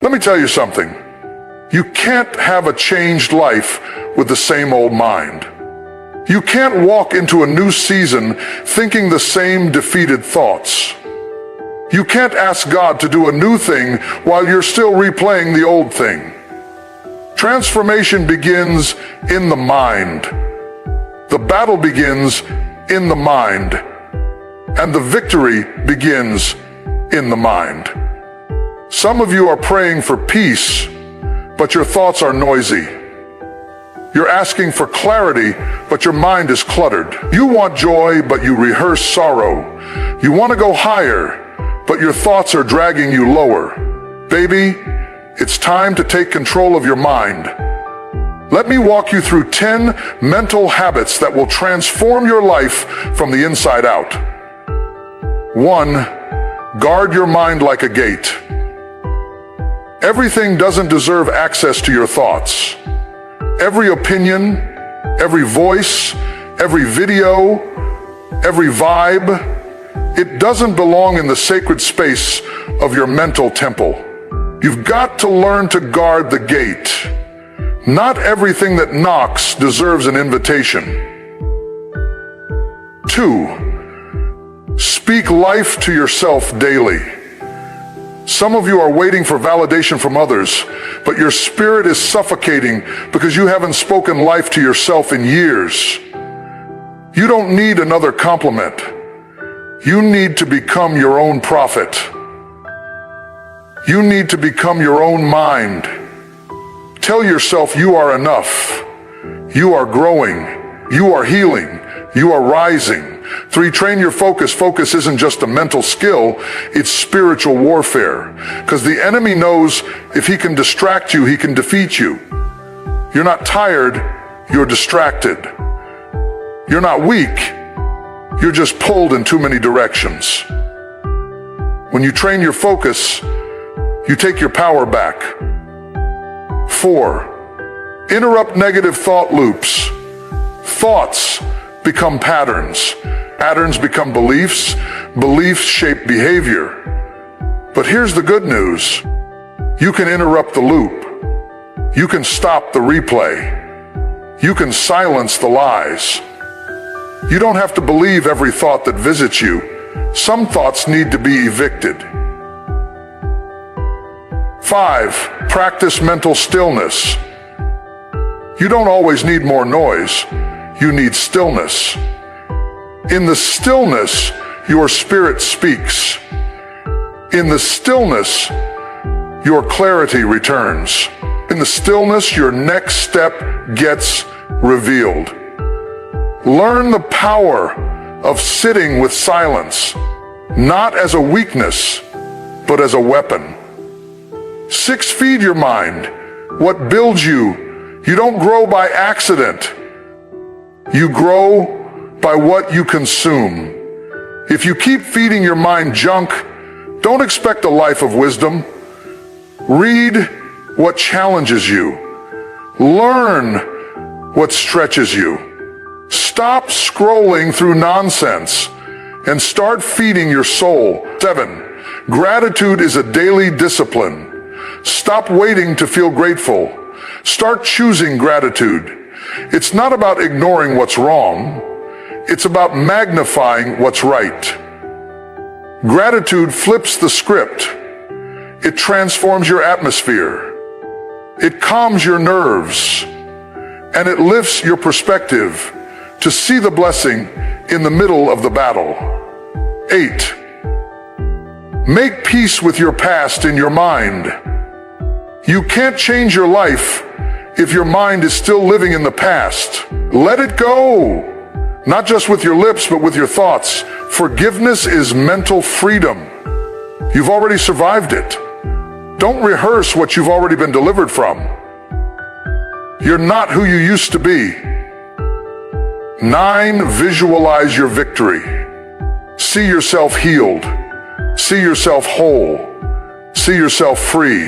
Let me tell you something. You can't have a changed life with the same old mind. You can't walk into a new season thinking the same defeated thoughts. You can't ask God to do a new thing while you're still replaying the old thing. Transformation begins in the mind. The battle begins in the mind. And the victory begins in the mind. Some of you are praying for peace, but your thoughts are noisy. You're asking for clarity, but your mind is cluttered. You want joy, but you rehearse sorrow. You want to go higher, but your thoughts are dragging you lower. Baby, it's time to take control of your mind. Let me walk you through 10 mental habits that will transform your life from the inside out. 1. Guard your mind like a gate. Everything doesn't deserve access to your thoughts. Every opinion, every voice, every video, every vibe, it doesn't belong in the sacred space of your mental temple. You've got to learn to guard the gate. Not everything that knocks deserves an invitation. 2. Speak life to yourself daily. Some of you are waiting for validation from others, but your spirit is suffocating because you haven't spoken life to yourself in years. You don't need another compliment. You need to become your own prophet. You need to become your own mind. Tell yourself you are enough. You are growing. You are healing. You are rising. 3, train your focus. Focus isn't just a mental skill, it's spiritual warfare. Because the enemy knows if he can distract you, he can defeat you. You're not tired, you're distracted. You're not weak, you're just pulled in too many directions. When you train your focus, you take your power back. 4, interrupt negative thought loops. Thoughts become patterns. Patterns become beliefs. Beliefs shape behavior. But here's the good news. You can interrupt the loop. You can stop the replay. You can silence the lies. You don't have to believe every thought that visits you. Some thoughts need to be evicted. 5, practice mental stillness. You don't always need more noise. You need stillness. In the stillness, your spirit speaks. In the stillness, your clarity returns. In the stillness, your next step gets revealed. Learn the power of sitting with silence, not as a weakness, but as a weapon. 6, feed your mind. What builds you? You don't grow by accident. You grow by what you consume. If you keep feeding your mind junk, don't expect a life of wisdom. Read what challenges you. Learn what stretches you. Stop scrolling through nonsense and start feeding your soul. 7, gratitude is a daily discipline. Stop waiting to feel grateful. Start choosing gratitude. It's not about ignoring what's wrong. It's about magnifying what's right. Gratitude flips the script. It transforms your atmosphere. It calms your nerves. And it lifts your perspective to see the blessing in the middle of the battle. 8, make peace with your past in your mind. You can't change your life if your mind is still living in the past. Let it go. Not just with your lips, but with your thoughts. Forgiveness is mental freedom. You've already survived it. Don't rehearse what you've already been delivered from. You're not who you used to be. 9, visualize your victory. See yourself healed. See yourself whole. See yourself free.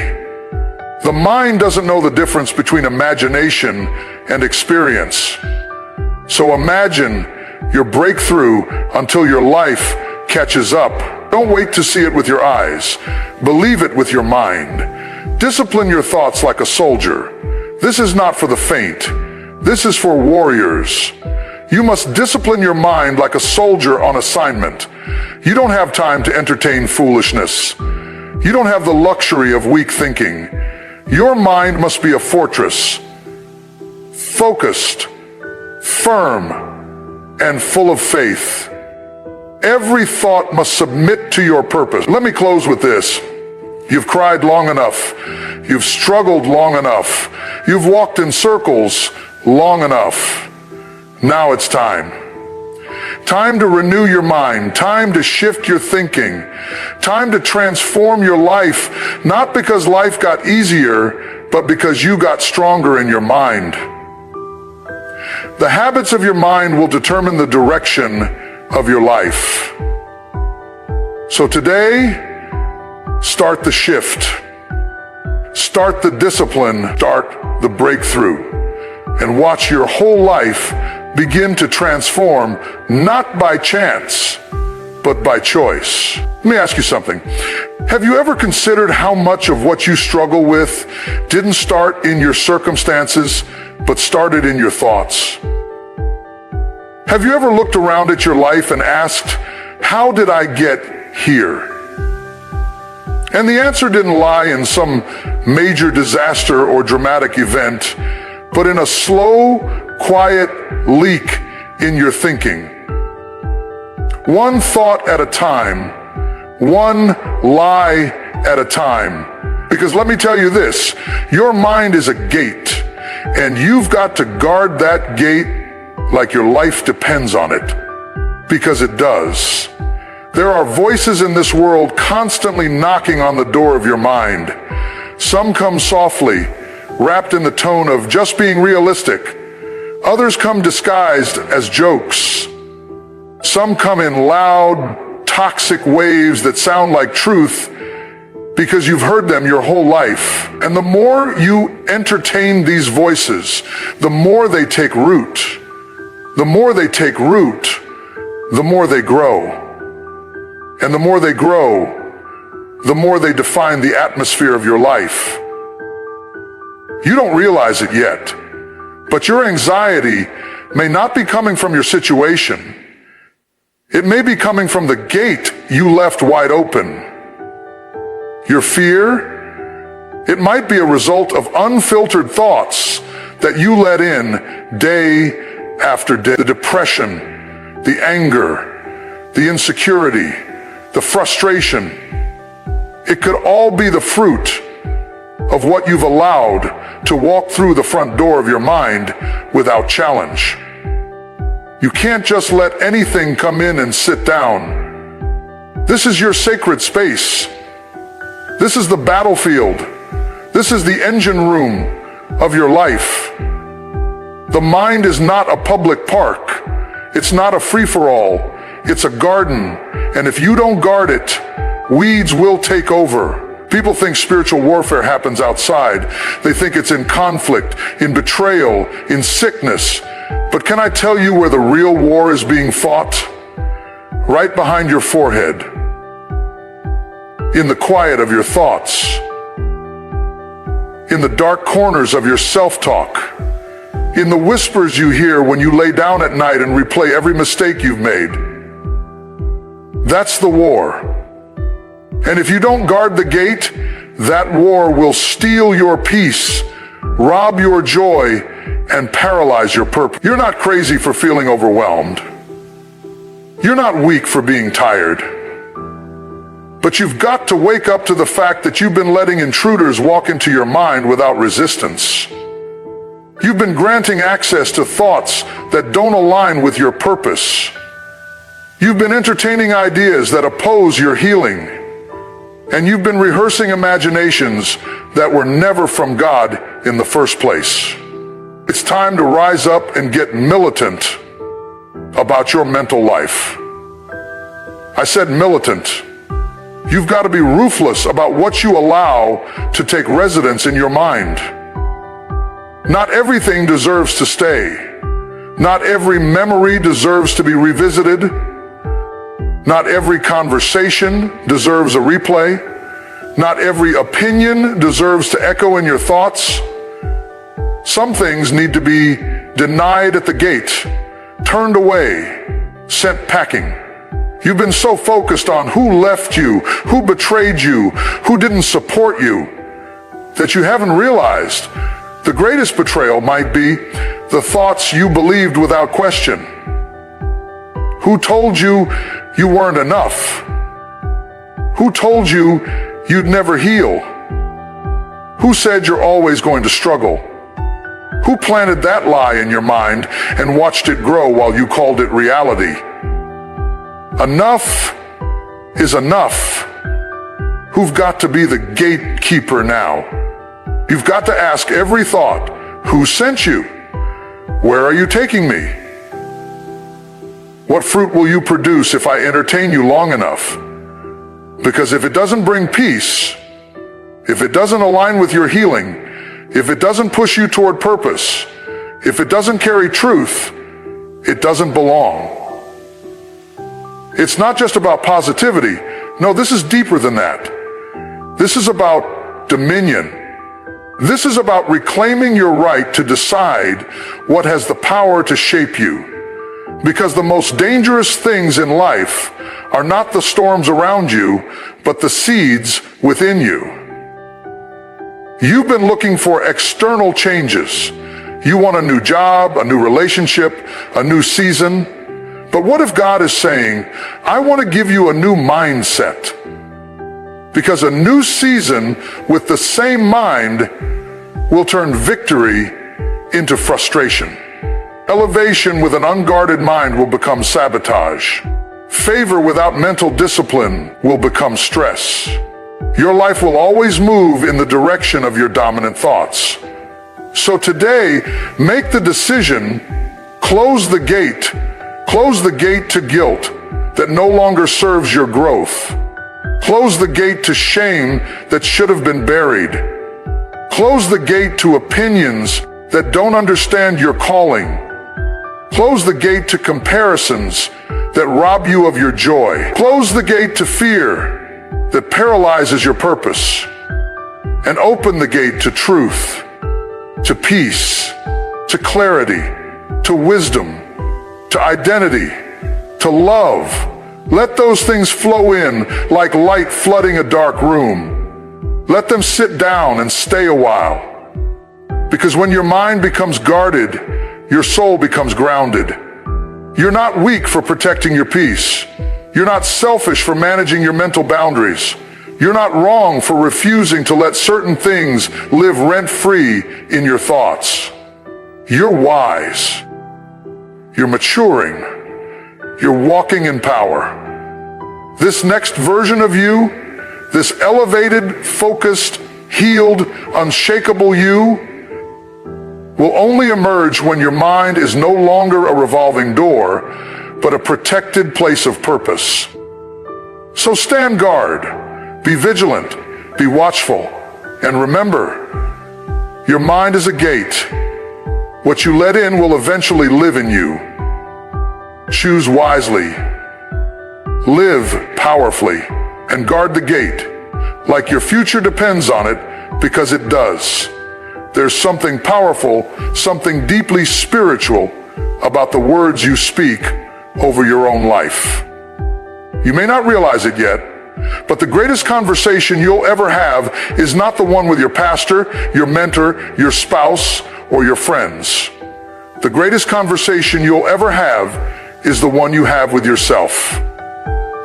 The mind doesn't know the difference between imagination and experience. So imagine your breakthrough until your life catches up. Don't wait to see it with your eyes. Believe it with your mind. Discipline your thoughts like a soldier. This is not for the faint. This is for warriors. You must discipline your mind like a soldier on assignment. You don't have time to entertain foolishness. You don't have the luxury of weak thinking. Your mind must be a fortress, focused, firm, and full of faith. Every thought must submit to your purpose. Let me close with this. You've cried long enough. You've struggled long enough. You've walked in circles long enough. Now it's time. Time to renew your mind. Time to shift your thinking. Time to transform your life, not because life got easier, but because you got stronger in your mind. The habits of your mind will determine the direction of your life. So today, start the shift. Start the discipline. Start the breakthrough. And watch your whole life begin to transform, not by chance, but by choice. Let me ask you something. Have you ever considered how much of what you struggle with didn't start in your circumstances, but started in your thoughts? Have you ever looked around at your life and asked, how did I get here? And the answer didn't lie in some major disaster or dramatic event, but in a slow, quiet leak in your thinking. One thought at a time, one lie at a time. Because let me tell you this, your mind is a gate, and you've got to guard that gate like your life depends on it, because it does. There are voices in this world constantly knocking on the door of your mind. Some come softly, wrapped in the tone of just being realistic. Others come disguised as jokes. Some come in loud, toxic waves that sound like truth because you've heard them your whole life. And the more you entertain these voices, the more they take root. The more they take root, the more they grow. And the more they grow, the more they define the atmosphere of your life. You don't realize it yet, but your anxiety may not be coming from your situation. It may be coming from the gate you left wide open. Your fear, it might be a result of unfiltered thoughts that you let in day after day. The depression, the anger, the insecurity, the frustration, it could all be the fruit of what you've allowed to walk through the front door of your mind without challenge. You can't just let anything come in and sit down. This is your sacred space. This is the battlefield. This is the engine room of your life. The mind is not a public park. It's not a free-for-all. It's a garden. And if you don't guard it, weeds will take over. People think spiritual warfare happens outside. They think it's in conflict, in betrayal, in sickness. But can I tell you where the real war is being fought? Right behind your forehead. In the quiet of your thoughts. In the dark corners of your self-talk. In the whispers you hear when you lay down at night and replay every mistake you've made. That's the war. And if you don't guard the gate, that war will steal your peace, rob your joy, and paralyze your purpose. You're not crazy for feeling overwhelmed. You're not weak for being tired. But you've got to wake up to the fact that you've been letting intruders walk into your mind without resistance. You've been granting access to thoughts that don't align with your purpose. You've been entertaining ideas that oppose your healing. And you've been rehearsing imaginations that were never from God in the first place. It's time to rise up and get militant about your mental life. I said militant. You've got to be ruthless about what you allow to take residence in your mind. Not everything deserves to stay. Not every memory deserves to be revisited. Not every conversation deserves a replay. Not every opinion deserves to echo in your thoughts. Some things need to be denied at the gate, turned away, sent packing. You've been so focused on who left you, who betrayed you, who didn't support you, that you haven't realized the greatest betrayal might be the thoughts you believed without question. Who told you you weren't enough? Who told you you'd never heal? Who said you're always going to struggle? Who planted that lie in your mind and watched it grow while you called it reality? Enough is enough. Who've got to be the gatekeeper now? You've got to ask every thought, who sent you? Where are you taking me? What fruit will you produce if I entertain you long enough? Because if it doesn't bring peace, if it doesn't align with your healing, if it doesn't push you toward purpose, if it doesn't carry truth, it doesn't belong. It's not just about positivity. No, this is deeper than that. This is about dominion. This is about reclaiming your right to decide what has the power to shape you. Because the most dangerous things in life are not the storms around you, but the seeds within you. You've been looking for external changes. You want a new job, a new relationship, a new season. But what if God is saying, I want to give you a new mindset? Because a new season with the same mind will turn victory into frustration. Elevation with an unguarded mind will become sabotage. Favor without mental discipline will become stress. Your life will always move in the direction of your dominant thoughts. So today, make the decision, close the gate to guilt that no longer serves your growth. Close the gate to shame that should have been buried. Close the gate to opinions that don't understand your calling. Close the gate to comparisons that rob you of your joy. Close the gate to fear that paralyzes your purpose. And open the gate to truth, to peace, to clarity, to wisdom, to identity, to love. Let those things flow in like light flooding a dark room. Let them sit down and stay a while. Because when your mind becomes guarded, your soul becomes grounded. You're not weak for protecting your peace. You're not selfish for managing your mental boundaries. You're not wrong for refusing to let certain things live rent-free in your thoughts. You're wise. You're maturing. You're walking in power. This next version of you, this elevated, focused, healed, unshakable you, will only emerge when your mind is no longer a revolving door, but a protected place of purpose. So stand guard, be vigilant, be watchful, and remember, your mind is a gate. What you let in will eventually live in you. Choose wisely, live powerfully, and guard the gate like your future depends on it, because it does. There's something powerful, something deeply spiritual about the words you speak over your own life. You may not realize it yet, but the greatest conversation you'll ever have is not the one with your pastor, your mentor, your spouse, or your friends. The greatest conversation you'll ever have is the one you have with yourself.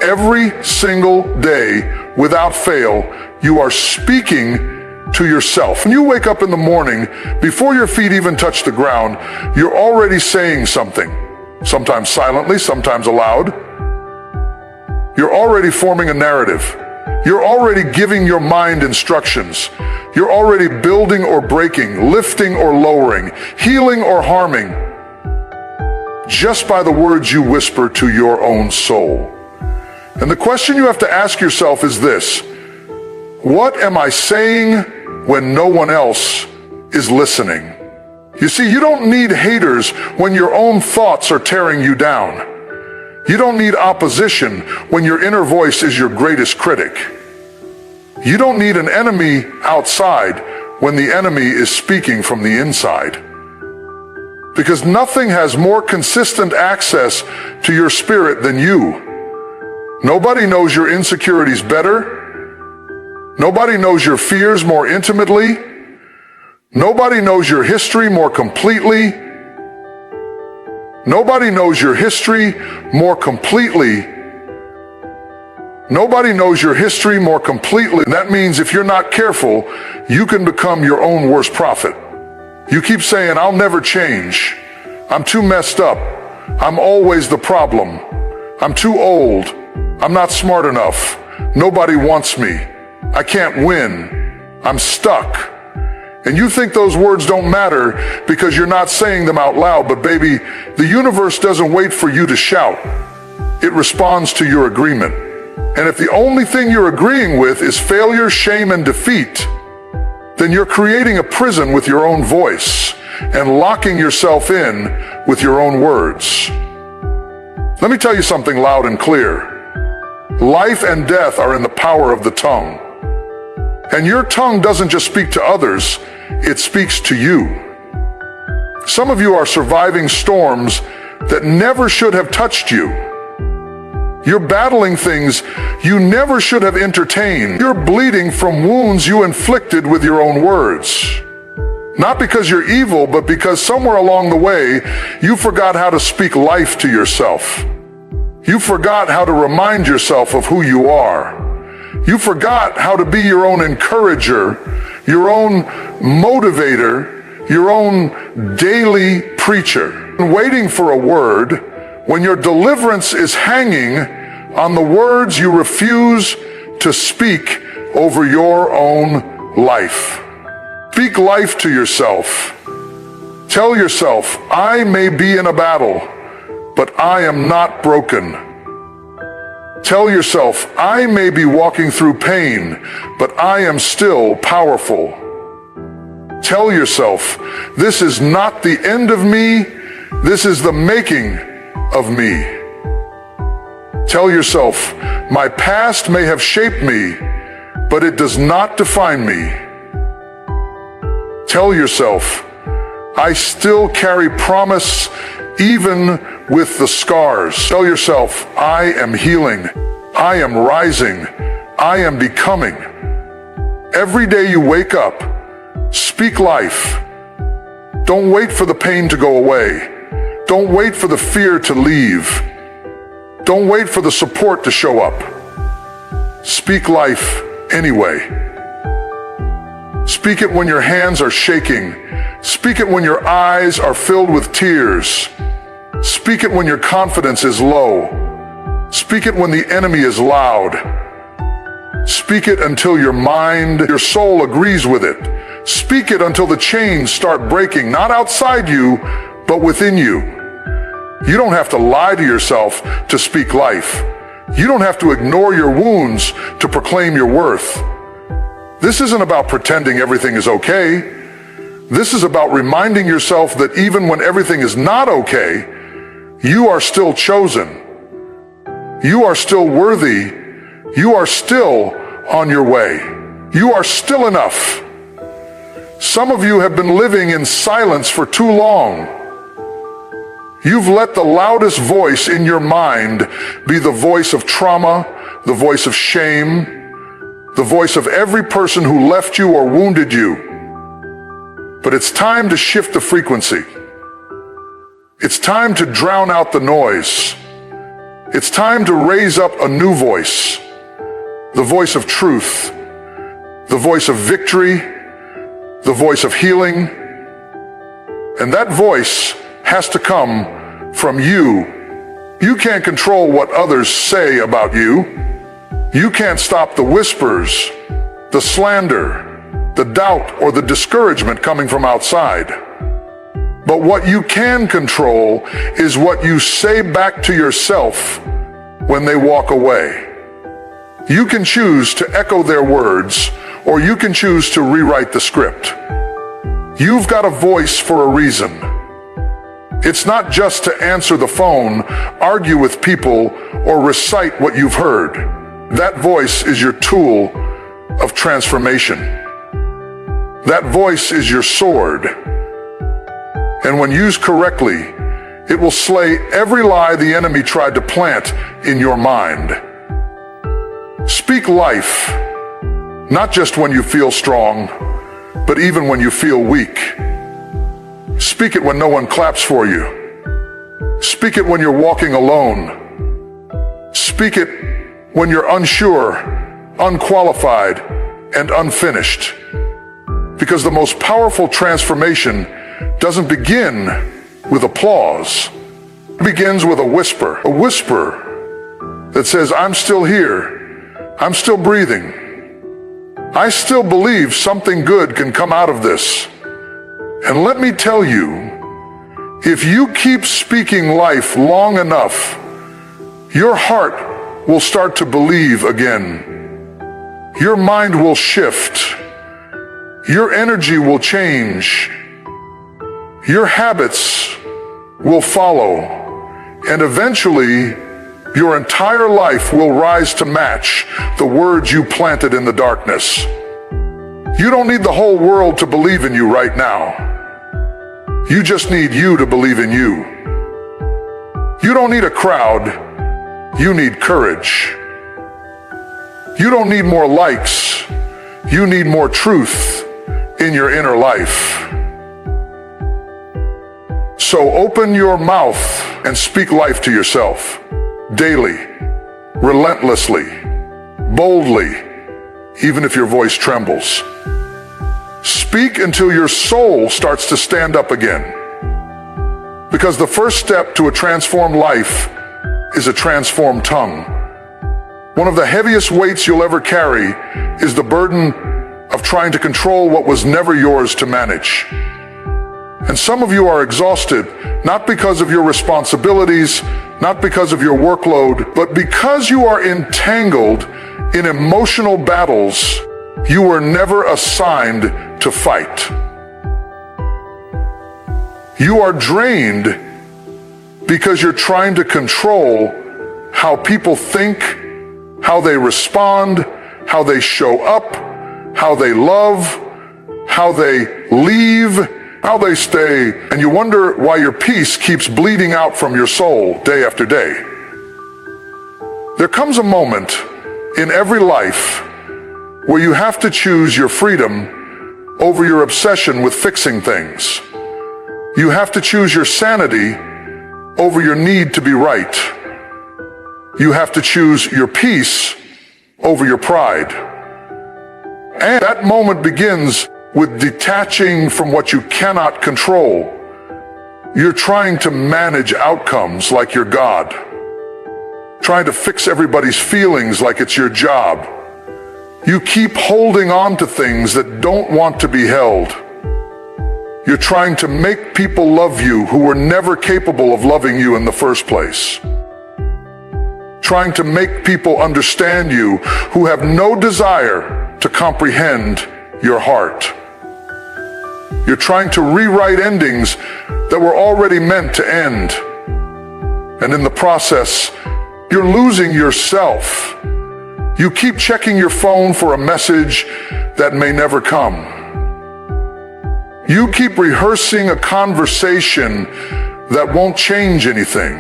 Every single day, without fail, you are speaking to yourself. When you wake up in the morning, before your feet even touch the ground, you're already saying something, sometimes silently, sometimes aloud. You're already forming a narrative. You're already giving your mind instructions. You're already building or breaking, lifting or lowering, healing or harming, just by the words you whisper to your own soul. And the question you have to ask yourself is this: what am I saying when no one else is listening? You see, you don't need haters when your own thoughts are tearing you down. You don't need opposition when your inner voice is your greatest critic. You don't need an enemy outside when the enemy is speaking from the inside. Because nothing has more consistent access to your spirit than you. Nobody knows your insecurities better. Nobody knows your fears more intimately. Nobody knows your history more completely. Nobody knows your history more completely. Nobody knows your history more completely. That means if you're not careful, you can become your own worst prophet. You keep saying, I'll never change. I'm too messed up. I'm always the problem. I'm too old. I'm not smart enough. Nobody wants me. I can't win. I'm stuck. And you think those words don't matter because you're not saying them out loud, but baby, the universe doesn't wait for you to shout. It responds to your agreement. And if the only thing you're agreeing with is failure, shame, and defeat, then you're creating a prison with your own voice and locking yourself in with your own words. Let me tell you something loud and clear. Life and death are in the power of the tongue. And your tongue doesn't just speak to others, it speaks to you. Some of you are surviving storms that never should have touched you. You're battling things you never should have entertained. You're bleeding from wounds you inflicted with your own words. Not because you're evil, but because somewhere along the way, you forgot how to speak life to yourself. You forgot how to remind yourself of who you are. You forgot how to be your own encourager, your own motivator, your own daily preacher. Waiting for a word when your deliverance is hanging on the words you refuse to speak over your own life. Speak life to yourself. Tell yourself, I may be in a battle, but I am not broken. Tell yourself, I may be walking through pain, but I am still powerful. Tell yourself, this is not the end of me, this is the making of me. Tell yourself, my past may have shaped me, but it does not define me. Tell yourself, I still carry promise even with the scars. Tell yourself, I am healing, I am rising, I am becoming. Every day you wake up, speak life. Don't wait for the pain to go away. Don't wait for the fear to leave. Don't wait for the support to show up. Speak life anyway. Speak it when your hands are shaking. Speak it when your eyes are filled with tears. Speak it when your confidence is low. Speak it when the enemy is loud. Speak it until your mind, your soul agrees with it. Speak it until the chains start breaking, not outside you, but within you. You don't have to lie to yourself to speak life. You don't have to ignore your wounds to proclaim your worth. This isn't about pretending everything is okay. This is about reminding yourself that even when everything is not okay, you are still chosen. You are still worthy. You are still on your way. You are still enough. Some of you have been living in silence for too long. You've let the loudest voice in your mind be the voice of trauma, the voice of shame, the voice of every person who left you or wounded you. But it's time to shift the frequency. It's time to drown out the noise. It's time to raise up a new voice, the voice of truth, the voice of victory, the voice of healing. And that voice has to come from you. You can't control what others say about you. You can't stop the whispers, the slander, the doubt, or the discouragement coming from outside. But what you can control is what you say back to yourself when they walk away. You can choose to echo their words, or you can choose to rewrite the script. You've got a voice for a reason. It's not just to answer the phone, argue with people, or recite what you've heard. That voice is your tool of transformation. That voice is your sword, and when used correctly, it will slay every lie the enemy tried to plant in your mind. Speak life, not just when you feel strong, but even when you feel weak. Speak it when no one claps for you. Speak it when you're walking alone. Speak it when you're unsure, unqualified, and unfinished. Because the most powerful transformation doesn't begin with applause. It begins with a whisper that says, I'm still here. I'm still breathing. I still believe something good can come out of this. And let me tell you, if you keep speaking life long enough, your heart will start to believe again. Your mind will shift. Your energy will change. Your habits will follow. And eventually, your entire life will rise to match the words you planted in the darkness. You don't need the whole world to believe in you right now. You just need you to believe in you. You don't need a crowd. You need courage. You don't need more likes. You need more truth in your inner life. So open your mouth and speak life to yourself. Daily, relentlessly, boldly, even if your voice trembles. Speak until your soul starts to stand up again. Because the first step to a transformed life is a transformed tongue. One of the heaviest weights you'll ever carry is the burden of trying to control what was never yours to manage. And some of you are exhausted, not because of your responsibilities, not because of your workload, but because you are entangled in emotional battles you were never assigned to fight. You are drained because you're trying to control how people think, how they respond, how they show up, how they love, how they leave, how they stay, and you wonder why your peace keeps bleeding out from your soul day after day. There comes a moment in every life where you have to choose your freedom over your obsession with fixing things. You have to choose your sanity over your need to be right. You have to choose your peace over your pride. And that moment begins with detaching from what you cannot control. You're trying to manage outcomes like you're God. Trying to fix everybody's feelings like it's your job. You keep holding on to things that don't want to be held. You're trying to make people love you who were never capable of loving you in the first place. Trying to make people understand you who have no desire to comprehend your heart. You're trying to rewrite endings that were already meant to end. And in the process, you're losing yourself. You keep checking your phone for a message that may never come. You keep rehearsing a conversation that won't change anything.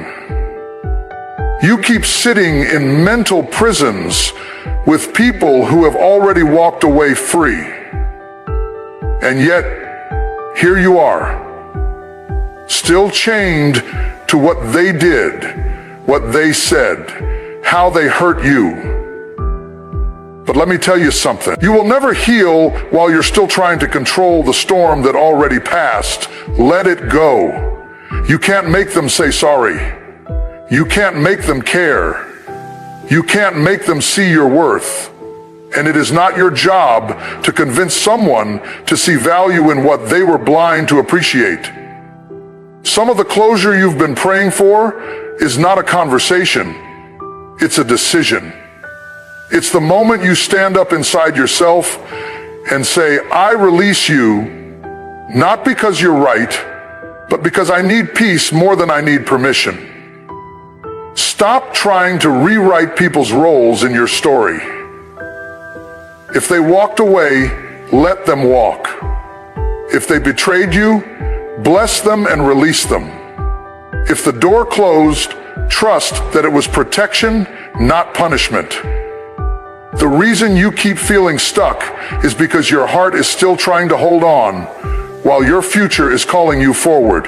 You keep sitting in mental prisons with people who have already walked away free. And yet, here you are, still chained to what they did, what they said, how they hurt you. But let me tell you something. You will never heal while you're still trying to control the storm that already passed. Let it go. You can't make them say sorry. You can't make them care. You can't make them see your worth. And it is not your job to convince someone to see value in what they were blind to appreciate. Some of the closure you've been praying for is not a conversation. It's a decision. It's the moment you stand up inside yourself and say, I release you, not because you're right, but because I need peace more than I need permission. Stop trying to rewrite people's roles in your story. If they walked away, let them walk. If they betrayed you, bless them and release them. If the door closed, trust that it was protection, not punishment. The reason you keep feeling stuck is because your heart is still trying to hold on while your future is calling you forward.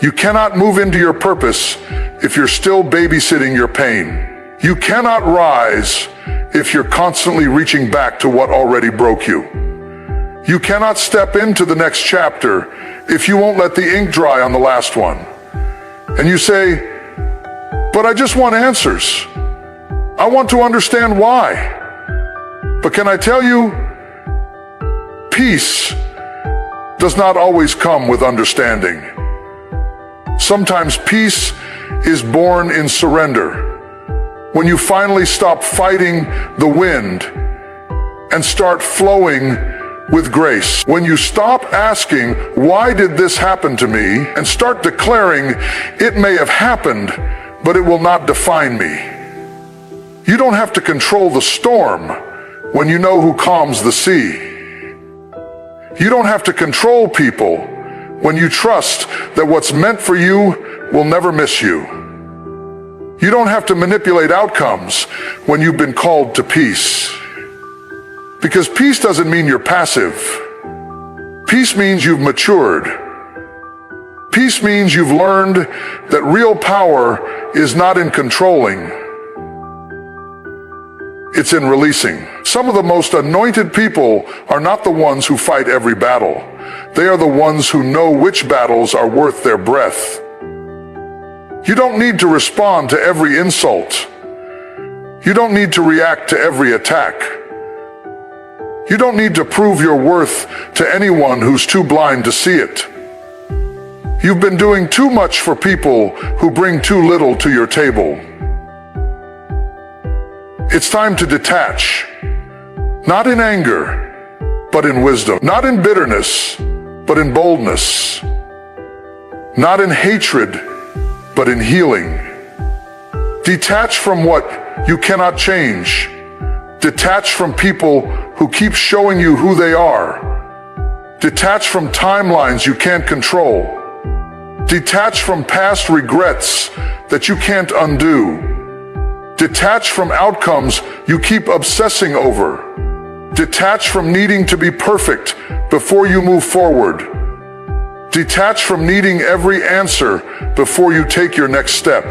You cannot move into your purpose if you're still babysitting your pain. You cannot rise if you're constantly reaching back to what already broke you. You cannot step into the next chapter if you won't let the ink dry on the last one. And you say, but I just want answers. I want to understand why. But can I tell you, peace does not always come with understanding. Sometimes peace is born in surrender. When you finally stop fighting the wind and start flowing with grace. When you stop asking, why did this happen to me? And start declaring, it may have happened, but it will not define me. You don't have to control the storm when you know who calms the sea. You don't have to control people when you trust that what's meant for you will never miss you. You don't have to manipulate outcomes when you've been called to peace. Because peace doesn't mean you're passive. Peace means you've matured. Peace means you've learned that real power is not in controlling. It's in releasing. Some of the most anointed people are not the ones who fight every battle. They are the ones who know which battles are worth their breath. You don't need to respond to every insult. You don't need to react to every attack. You don't need to prove your worth to anyone who's too blind to see it. You've been doing too much for people who bring too little to your table. It's time to detach, not in anger, but in wisdom, not in bitterness, but in boldness, not in hatred, but in healing. Detach from what you cannot change. Detach from people who keep showing you who they are. Detach from timelines you can't control. Detach from past regrets that you can't undo. Detach from outcomes you keep obsessing over. Detach from needing to be perfect before you move forward. Detach from needing every answer before you take your next step.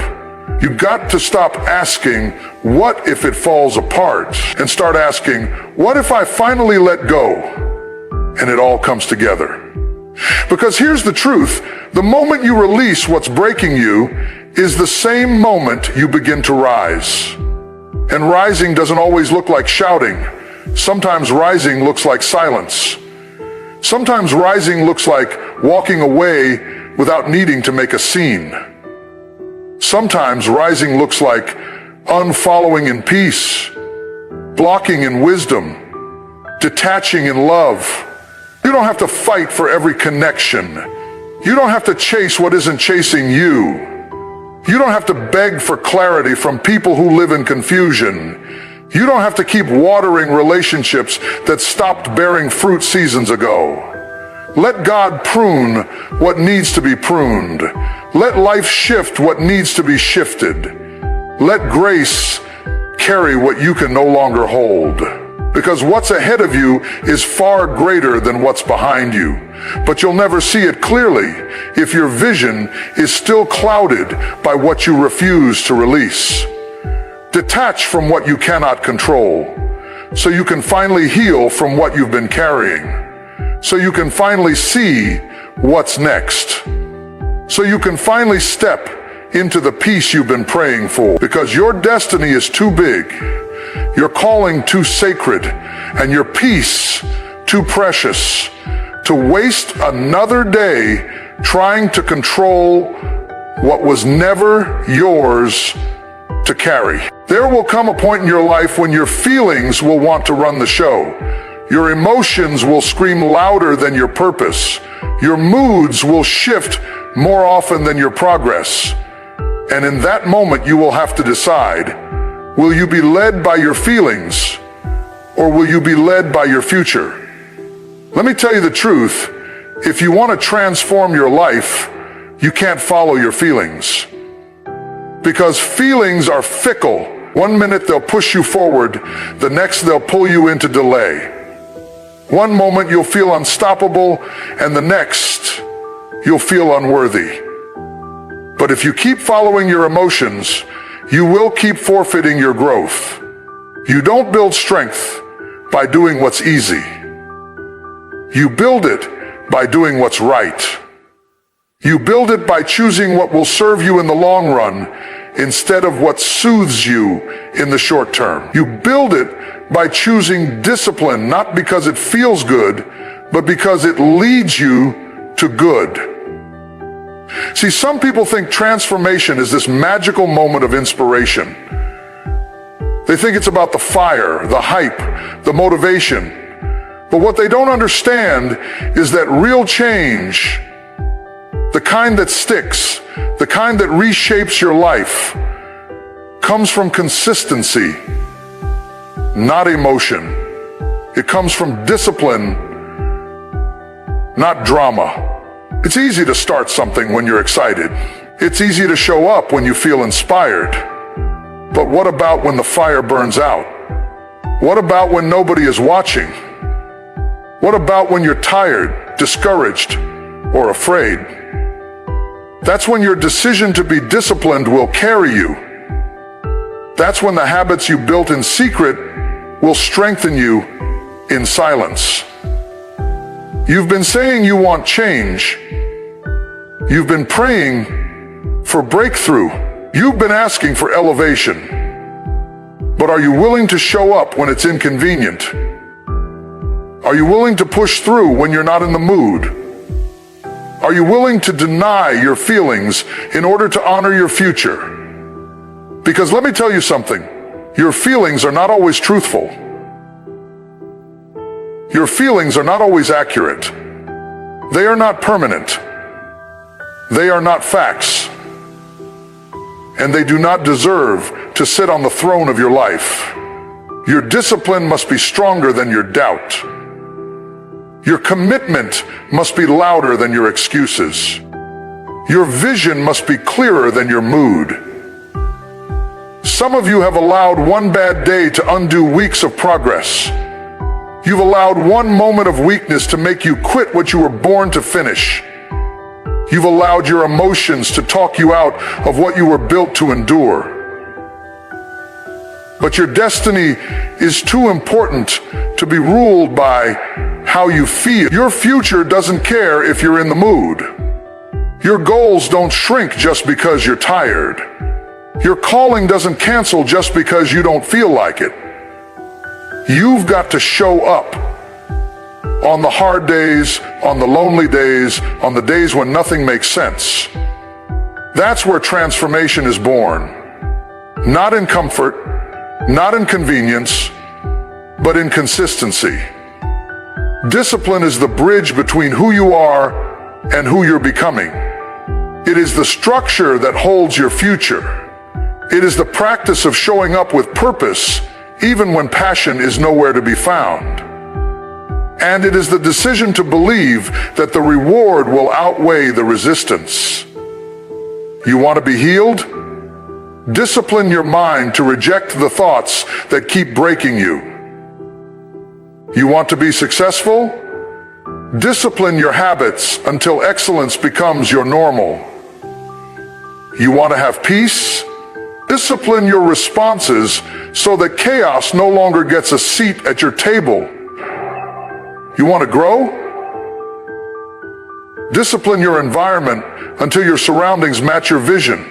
You've got to stop asking, what if it falls apart? And start asking, what if I finally let go and it all comes together? Because here's the truth. The moment you release what's breaking you is the same moment you begin to rise. And rising doesn't always look like shouting. Sometimes rising looks like silence. Sometimes rising looks like walking away without needing to make a scene. Sometimes rising looks like unfollowing in peace, blocking in wisdom, detaching in love. You don't have to fight for every connection. You don't have to chase what isn't chasing you. You don't have to beg for clarity from people who live in confusion. You don't have to keep watering relationships that stopped bearing fruit seasons ago. Let God prune what needs to be pruned. Let life shift what needs to be shifted. Let grace carry what you can no longer hold. Because what's ahead of you is far greater than what's behind you. But you'll never see it clearly if your vision is still clouded by what you refuse to release. Detach from what you cannot control, so you can finally heal from what you've been carrying. So you can finally see what's next. So you can finally step into the peace you've been praying for. Because your destiny is too big, your calling too sacred, and your peace too precious to waste another day trying to control what was never yours to carry. There will come a point in your life when your feelings will want to run the show. Your emotions will scream louder than your purpose. Your moods will shift more often than your progress. And in that moment, you will have to decide, will you be led by your feelings, or will you be led by your future? Let me tell you the truth. If you want to transform your life, you can't follow your feelings. Because feelings are fickle. One minute they'll push you forward, the next they'll pull you into delay. One moment you'll feel unstoppable, and the next you'll feel unworthy. But if you keep following your emotions, you will keep forfeiting your growth. You don't build strength by doing what's easy. You build it by doing what's right. You build it by choosing what will serve you in the long run instead of what soothes you in the short term. You build it by choosing discipline, not because it feels good, but because it leads you to good. See, some people think transformation is this magical moment of inspiration. They think it's about the fire, the hype, the motivation. But what they don't understand is that real change, the kind that sticks, the kind that reshapes your life, comes from consistency, not emotion. It comes from discipline, not drama. It's easy to start something when you're excited. It's easy to show up when you feel inspired. But what about when the fire burns out? What about when nobody is watching? What about when you're tired, discouraged, or afraid? That's when your decision to be disciplined will carry you. That's when the habits you built in secret will strengthen you in silence. You've been saying you want change. You've been praying for breakthrough. You've been asking for elevation. But are you willing to show up when it's inconvenient? Are you willing to push through when you're not in the mood? Are you willing to deny your feelings in order to honor your future? Because let me tell you something, your feelings are not always truthful. Your feelings are not always accurate. They are not permanent. They are not facts. And they do not deserve to sit on the throne of your life. Your discipline must be stronger than your doubt. Your commitment must be louder than your excuses. Your vision must be clearer than your mood. Some of you have allowed one bad day to undo weeks of progress. You've allowed one moment of weakness to make you quit what you were born to finish. You've allowed your emotions to talk you out of what you were built to endure. But your destiny is too important to be ruled by how you feel. Your future doesn't care if you're in the mood. Your goals don't shrink just because you're tired. Your calling doesn't cancel just because you don't feel like it. You've got to show up on the hard days, on the lonely days, on the days when nothing makes sense. That's where transformation is born. Not in comfort, not in convenience, but in consistency. Discipline is the bridge between who you are and who you're becoming. It is the structure that holds your future. It is the practice of showing up with purpose even when passion is nowhere to be found. And it is the decision to believe that the reward will outweigh the resistance. You want to be healed? Discipline your mind to reject the thoughts that keep breaking you. You want to be successful? Discipline your habits until excellence becomes your normal. You want to have peace? Discipline your responses so that chaos no longer gets a seat at your table. You want to grow? Discipline your environment until your surroundings match your vision.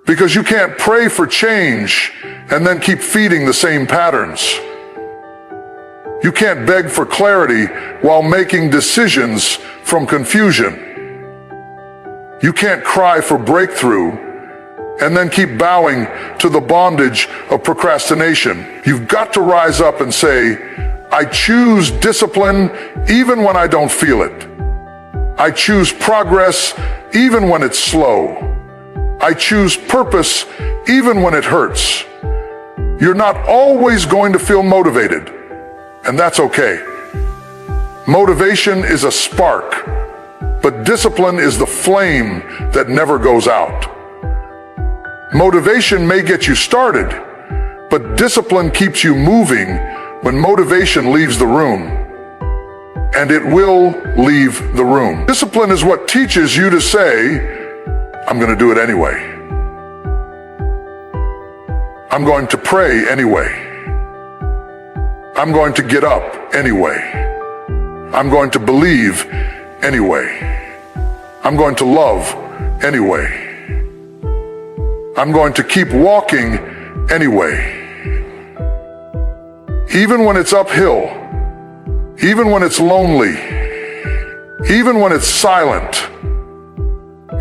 Because you can't pray for change and then keep feeding the same patterns. You can't beg for clarity while making decisions from confusion. You can't cry for breakthrough and then keep bowing to the bondage of procrastination. You've got to rise up and say, I choose discipline even when I don't feel it. I choose progress even when it's slow. I choose purpose even when it hurts. You're not always going to feel motivated, and that's okay. Motivation is a spark, but discipline is the flame that never goes out. Motivation may get you started, but discipline keeps you moving when motivation leaves the room. And it will leave the room. Discipline is what teaches you to say, I'm going to do it anyway. I'm going to pray anyway. I'm going to get up anyway. I'm going to believe anyway. I'm going to love anyway. I'm going to keep walking anyway. Even when it's uphill, even when it's lonely, even when it's silent.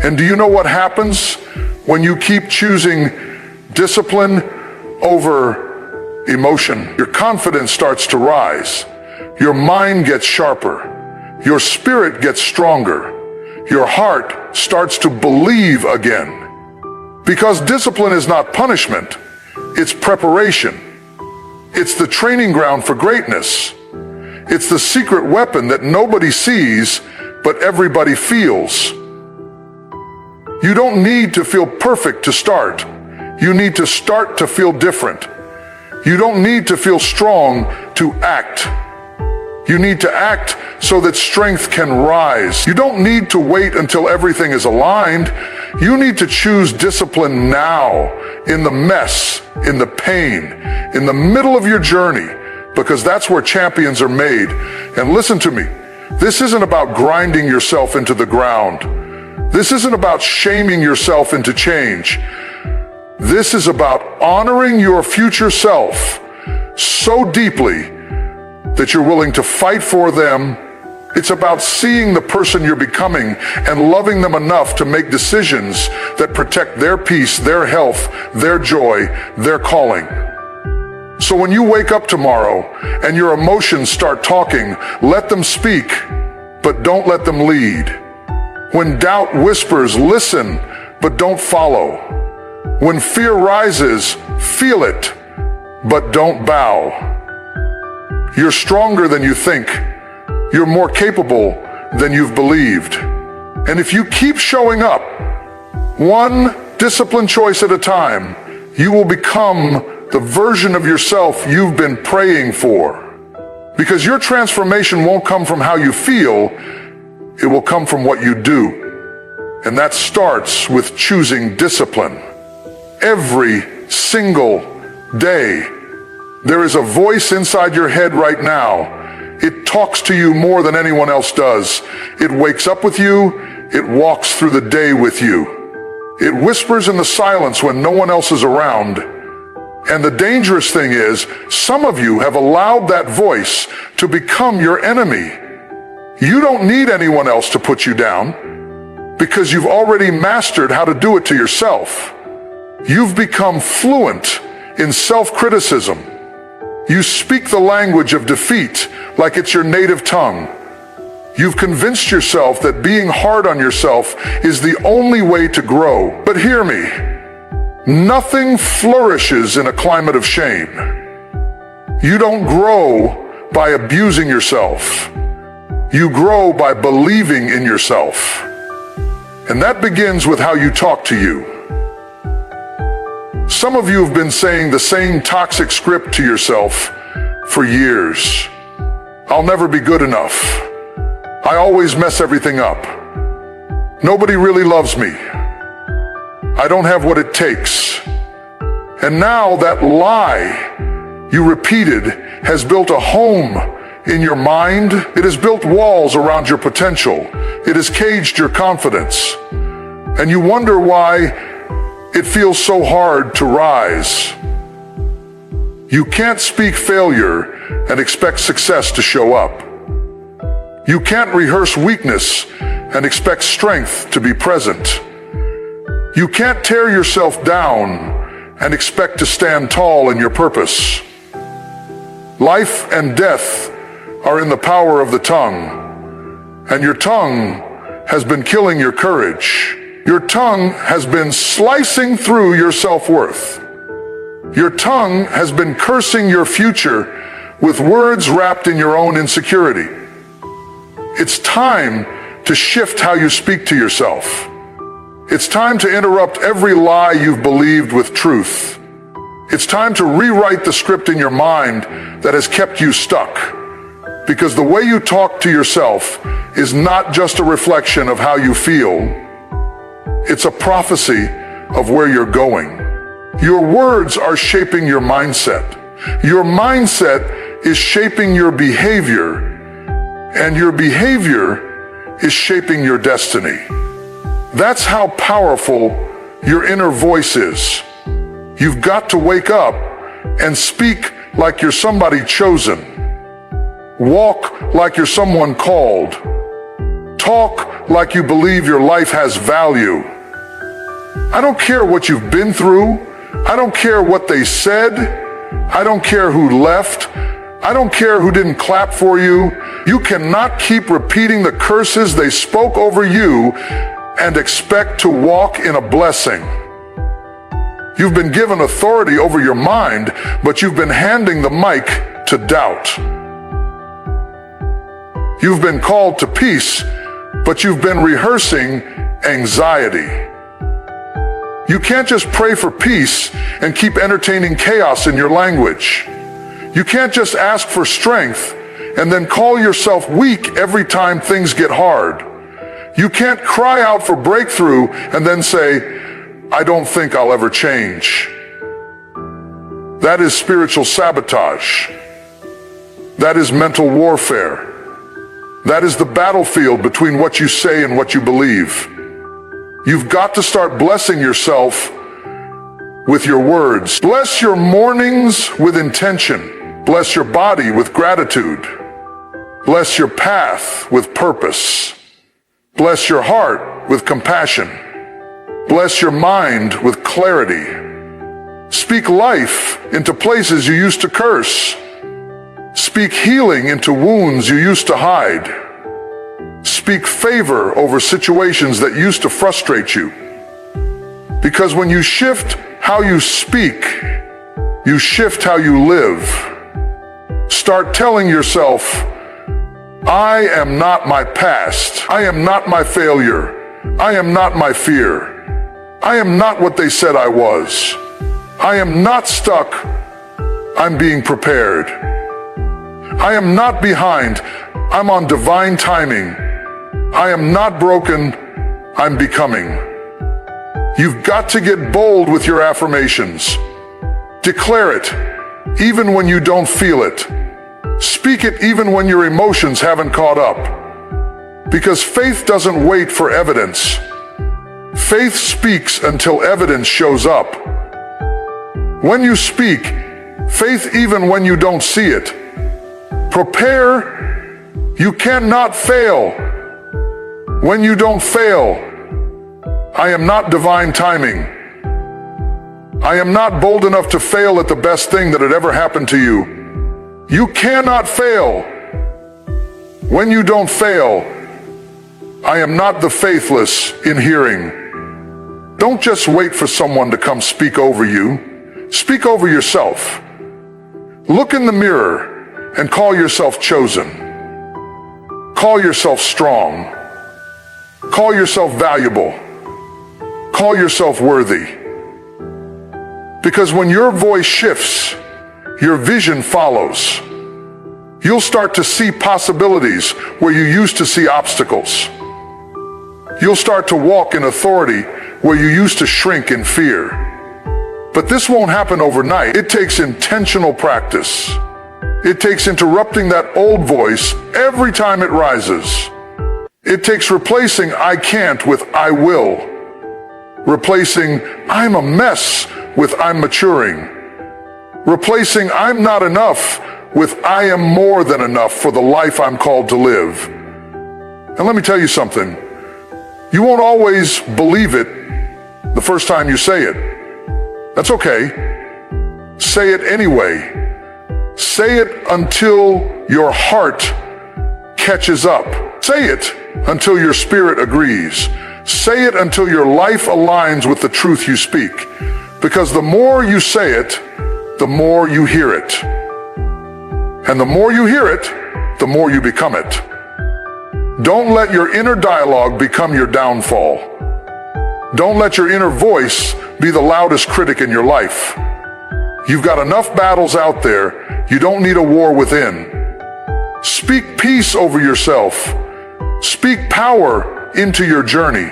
And do you know what happens when you keep choosing discipline over emotion? Your confidence starts to rise. Your mind gets sharper. Your spirit gets stronger. Your heart starts to believe again. Because discipline is not punishment, it's preparation. It's the training ground for greatness. It's the secret weapon that nobody sees, but everybody feels. You don't need to feel perfect to start. You need to start to feel different. You don't need to feel strong to act. You need to act so that strength can rise. You don't need to wait until everything is aligned. You need to choose discipline now, in the mess, in the pain, in the middle of your journey, because that's where champions are made. And listen to me, this isn't about grinding yourself into the ground. This isn't about shaming yourself into change. This is about honoring your future self so deeply that you're willing to fight for them. It's about seeing the person you're becoming and loving them enough to make decisions that protect their peace, their health, their joy, their calling. So when you wake up tomorrow and your emotions start talking, let them speak, but don't let them lead. When doubt whispers, listen, but don't follow. When fear rises, feel it, but don't bow. You're stronger than you think. You're more capable than you've believed. And if you keep showing up, one disciplined choice at a time, you will become the version of yourself you've been praying for. Because your transformation won't come from how you feel, it will come from what you do. And that starts with choosing discipline. Every single day, there is a voice inside your head right now. It talks to you more than anyone else does. It wakes up with you. It walks through the day with you. It whispers in the silence when no one else is around. And the dangerous thing is, some of you have allowed that voice to become your enemy. You don't need anyone else to put you down because you've already mastered how to do it to yourself. You've become fluent in self-criticism. You speak the language of defeat like it's your native tongue. You've convinced yourself that being hard on yourself is the only way to grow. But hear me, nothing flourishes in a climate of shame. You don't grow by abusing yourself. You grow by believing in yourself. And that begins with how you talk to you. Some of you have been saying the same toxic script to yourself for years. I'll never be good enough. I always mess everything up. Nobody really loves me. I don't have what it takes. And now that lie you repeated has built a home in your mind. It has built walls around your potential. It has caged your confidence. And you wonder why it feels so hard to rise. You can't speak failure and expect success to show up. You can't rehearse weakness and expect strength to be present. You can't tear yourself down and expect to stand tall in your purpose. Life and death are in the power of the tongue, and your tongue has been killing your courage. Your tongue has been slicing through your self-worth. Your tongue has been cursing your future with words wrapped in your own insecurity. It's time to shift how you speak to yourself. It's time to interrupt every lie you've believed with truth. It's time to rewrite the script in your mind that has kept you stuck. Because the way you talk to yourself is not just a reflection of how you feel. It's a prophecy of where you're going. Your words are shaping your mindset. Your mindset is shaping your behavior, and your behavior is shaping your destiny. That's how powerful your inner voice is. You've got to wake up and speak like you're somebody chosen. Walk like you're someone called. Talk like you believe your life has value. I don't care what you've been through. I don't care what they said. I don't care who left. I don't care who didn't clap for you. You cannot keep repeating the curses they spoke over you and expect to walk in a blessing. You've been given authority over your mind, but you've been handing the mic to doubt. You've been called to peace, but you've been rehearsing anxiety. You can't just pray for peace and keep entertaining chaos in your language. You can't just ask for strength and then call yourself weak every time things get hard. You can't cry out for breakthrough and then say, I don't think I'll ever change. That is spiritual sabotage. That is mental warfare. That is the battlefield between what you say and what you believe. You've got to start blessing yourself with your words. Bless your mornings with intention. Bless your body with gratitude. Bless your path with purpose. Bless your heart with compassion. Bless your mind with clarity. Speak life into places you used to curse. Speak healing into wounds you used to hide. Speak favor over situations that used to frustrate you. Because when you shift how you speak, you shift how you live. Start telling yourself, I am not my past. I am not my failure. I am not my fear. I am not what they said I was. I am not stuck. I'm being prepared. I am not behind. I'm on divine timing. I am not broken. I'm becoming. You've got to get bold with your affirmations. Declare it, even when you don't feel it. Speak it even when your emotions haven't caught up. Because faith doesn't wait for evidence. Faith speaks until evidence shows up. When you speak, faith even when you don't see it. Prepare. You cannot fail. When you don't fail, I am not divine timing. I am not bold enough to fail at the best thing that had ever happened to you. You cannot fail. When you don't fail, I am not the faithless in hearing. Don't just wait for someone to come speak over you. Speak over yourself. Look in the mirror and call yourself chosen. Call yourself strong. Call yourself valuable. Call yourself worthy. Because when your voice shifts, your vision follows. You'll start to see possibilities where you used to see obstacles. You'll start to walk in authority where you used to shrink in fear. But this won't happen overnight. It takes intentional practice. It takes interrupting that old voice every time it rises. It takes replacing I can't with I will. Replacing I'm a mess with I'm maturing. Replacing I'm not enough with I am more than enough for the life I'm called to live. And let me tell you something. You won't always believe it the first time you say it. That's okay. Say it anyway. Say it until your heart catches up. Say it until your spirit agrees. Say it until your life aligns with the truth you speak. Because the more you say it, the more you hear it. And the more you hear it, the more you become it. Don't let your inner dialogue become your downfall. Don't let your inner voice be the loudest critic in your life. You've got enough battles out there. You don't need a war within. Speak peace over yourself. Speak power into your journey.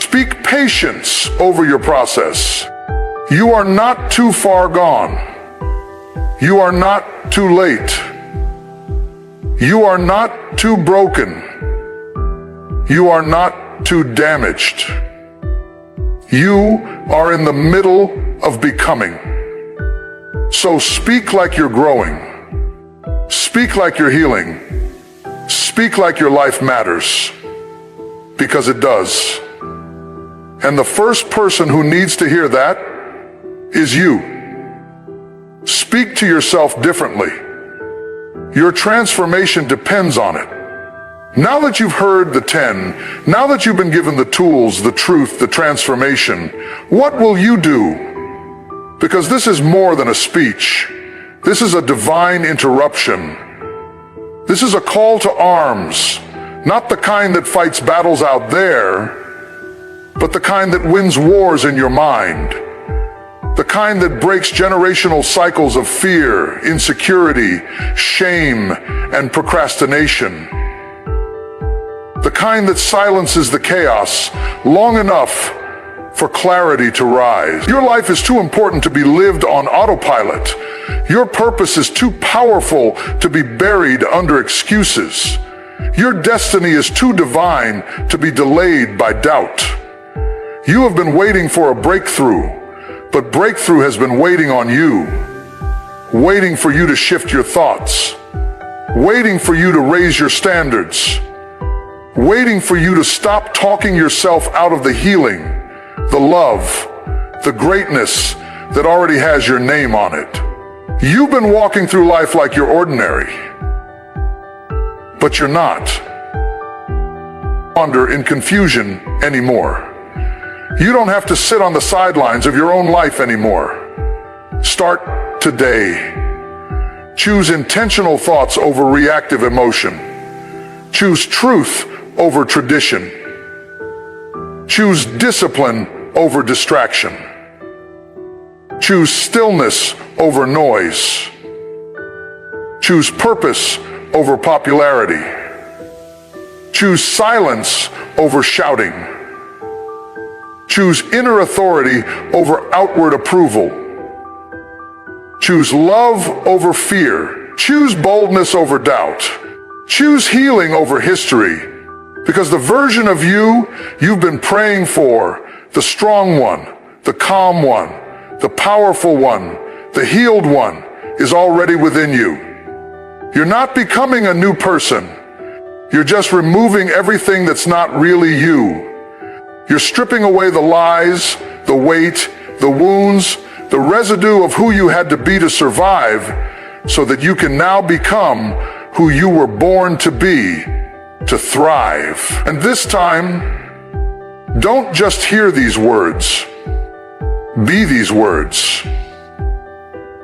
Speak patience over your process. You are not too far gone. You are not too late. You are not too broken. You are not too damaged. You are in the middle of becoming. So speak like you're growing. Speak like you're healing. Speak like your life matters. Because it does. And the first person who needs to hear that is you. Speak to yourself differently. Your transformation depends on it. Now that you've heard the 10, now that you've been given the tools, the truth, the transformation, what will you do? Because this is more than a speech. This is a divine interruption. This is a call to arms, not the kind that fights battles out there, but the kind that wins wars in your mind. The kind that breaks generational cycles of fear, insecurity, shame, and procrastination. The kind that silences the chaos long enough for clarity to rise. Your life is too important to be lived on autopilot. Your purpose is too powerful to be buried under excuses. Your destiny is too divine to be delayed by doubt. You have been waiting for a breakthrough. But breakthrough has been waiting on you, waiting for you to shift your thoughts, waiting for you to raise your standards, waiting for you to stop talking yourself out of the healing, the love, the greatness that already has your name on it. You've been walking through life like you're ordinary, but you're not. Wander in confusion anymore. You don't have to sit on the sidelines of your own life anymore. Start today. Choose intentional thoughts over reactive emotion. Choose truth over tradition. Choose discipline over distraction. Choose stillness over noise. Choose purpose over popularity. Choose silence over shouting. Choose inner authority over outward approval. Choose love over fear. Choose boldness over doubt. Choose healing over history. Because the version of you you've been praying for, the strong one, the calm one, the powerful one, the healed one, is already within you. You're not becoming a new person. You're just removing everything that's not really you. You're stripping away the lies, the weight, the wounds, the residue of who you had to be to survive, so that you can now become who you were born to be, to thrive. And this time, don't just hear these words. Be these words.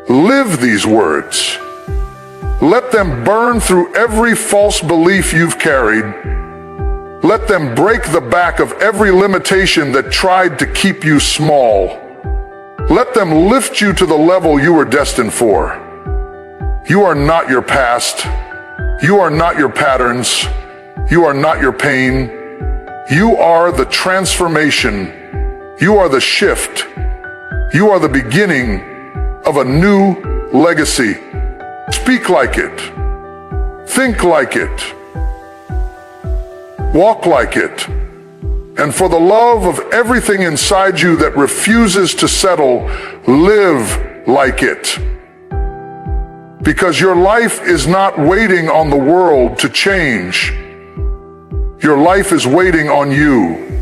Live these words. Let them burn through every false belief you've carried. Let them break the back of every limitation that tried to keep you small. Let them lift you to the level you were destined for. You are not your past. You are not your patterns. You are not your pain. You are the transformation. You are the shift. You are the beginning of a new legacy. Speak like it. Think like it. Walk like it. And for the love of everything inside you that refuses to settle, live like it. Because your life is not waiting on the world to change. Your life is waiting on you.